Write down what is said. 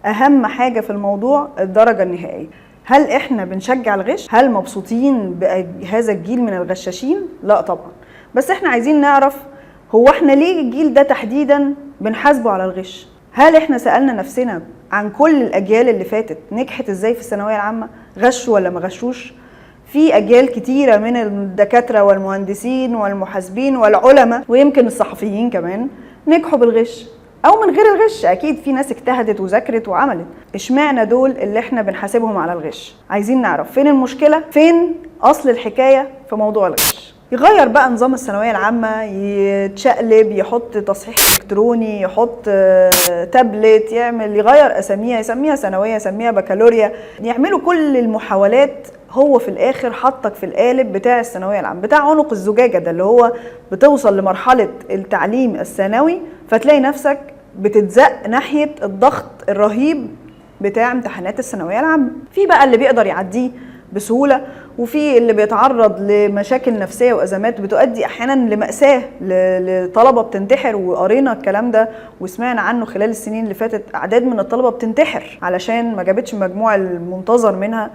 اهم حاجة في الموضوع الدرجة النهائية. هل احنا بنشجع الغش؟ هل مبسوطين بهذا الجيل من الغشاشين؟ لا طبعا. بس احنا عايزين نعرف هو احنا ليه الجيل ده تحديدا بنحاسبه على الغش؟ هل احنا سألنا نفسنا عن كل الاجيال اللي فاتت نجحت ازاي في الثانوية العامة؟ غشوا ولا ما غشوش؟ في اجيال كتيرة من الدكاترة والمهندسين والمحاسبين والعلماء ويمكن الصحفيين كمان نجحوا بالغش او من غير الغش. اكيد في ناس اجتهدت وذاكرت وعملت. اشمعنى دول اللي احنا بنحاسبهم على الغش؟ عايزين نعرف فين المشكلة، فين اصل الحكاية في موضوع الغش. يغير بقى نظام الثانوية العامة، يتشقلب، يحط تصحيح الكتروني، يحط تابلت، يغير اساميها، يسميها ثانوية، يسميها بكالوريا، يعملوا كل المحاولات. هو في الاخر حطك في القالب بتاع الثانويه العامه، بتاع عنق الزجاجه ده، اللي هو بتوصل لمرحله التعليم الثانوي فتلاقي نفسك بتتزق ناحيه الضغط الرهيب بتاع امتحانات الثانويه العامه. في بقى اللي بيقدر يعديه بسهوله، وفي اللي بيتعرض لمشاكل نفسيه وازمات بتؤدي احيانا لمأساة، لطلبه بتنتحر. وقرينا الكلام ده وسمعنا عنه خلال السنين اللي فاتت، اعداد من الطلبه بتنتحر علشان ما جابتش المجموع المنتظر منها